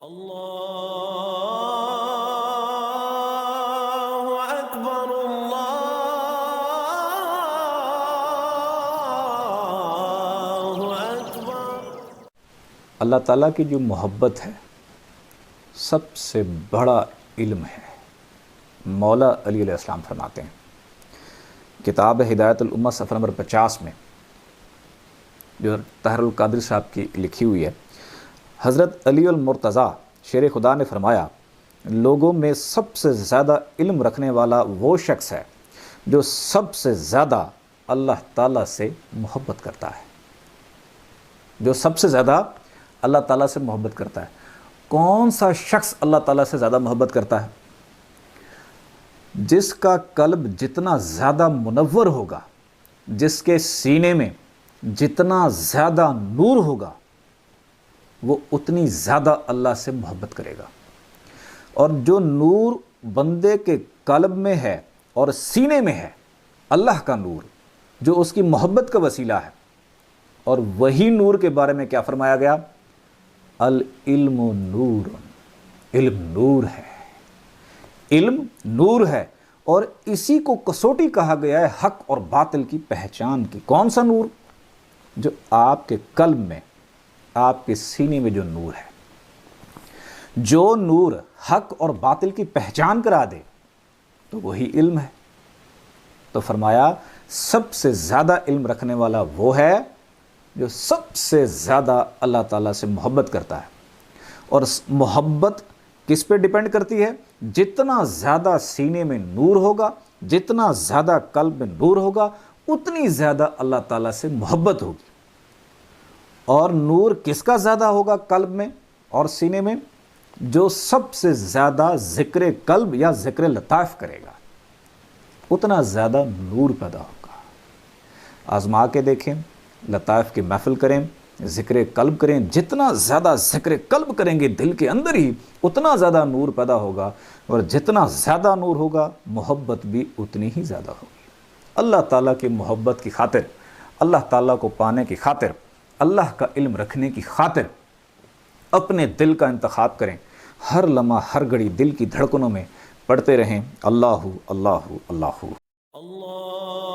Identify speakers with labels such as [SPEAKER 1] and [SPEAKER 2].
[SPEAKER 1] اللہ اکبر اللہ اکبر۔
[SPEAKER 2] اللہ تعالیٰ کی جو محبت ہے سب سے بڑا علم ہے۔ مولا علی علیہ السلام فرماتے ہیں کتاب ہدایت الامہ صفحہ نمبر 50 میں، جو طاہر القادری صاحب کی لکھی ہوئی ہے، حضرت علی المرتضیٰ شیر خدا نے فرمایا لوگوں میں سب سے زیادہ علم رکھنے والا وہ شخص ہے جو سب سے زیادہ اللہ تعالیٰ سے محبت کرتا ہے، جو سب سے زیادہ اللہ تعالیٰ سے محبت کرتا ہے۔ کون سا شخص اللہ تعالیٰ سے زیادہ محبت کرتا ہے؟ جس کا قلب جتنا زیادہ منور ہوگا، جس کے سینے میں جتنا زیادہ نور ہوگا، وہ اتنی زیادہ اللہ سے محبت کرے گا۔ اور جو نور بندے کے قلب میں ہے اور سینے میں ہے، اللہ کا نور جو اس کی محبت کا وسیلہ ہے، اور وہی نور کے بارے میں کیا فرمایا گیا؟ العلم نور، علم نور ہے، علم نور ہے، اور اسی کو کسوٹی کہا گیا ہے حق اور باطل کی پہچان کی۔ کون سا نور؟ جو آپ کے قلب میں، آپ کے سینے میں جو نور ہے، جو نور حق اور باطل کی پہچان کرا دے تو وہی علم ہے۔ تو فرمایا سب سے زیادہ علم رکھنے والا وہ ہے جو سب سے زیادہ اللہ تعالیٰ سے محبت کرتا ہے۔ اور محبت کس پہ ڈیپینڈ کرتی ہے؟ جتنا زیادہ سینے میں نور ہوگا، جتنا زیادہ قلب میں نور ہوگا، اتنی زیادہ اللہ تعالیٰ سے محبت ہوگی۔ اور نور کس کا زیادہ ہوگا قلب میں اور سینے میں؟ جو سب سے زیادہ ذکر قلب یا ذکر لطائف کرے گا، اتنا زیادہ نور پیدا ہوگا۔ آزما کے دیکھیں، لطائف کی محفل کریں، ذکر قلب کریں، جتنا زیادہ ذکر قلب کریں گے دل کے اندر ہی اتنا زیادہ نور پیدا ہوگا، اور جتنا زیادہ نور ہوگا محبت بھی اتنی ہی زیادہ ہوگی۔ اللہ تعالیٰ کی محبت کی خاطر، اللہ تعالیٰ کو پانے کی خاطر، اللہ کا علم رکھنے کی خاطر اپنے دل کا انتخاب کریں۔ ہر لمحہ ہر گھڑی دل کی دھڑکنوں میں پڑھتے رہیں اللہ اللہ اللہ۔
[SPEAKER 1] اللہ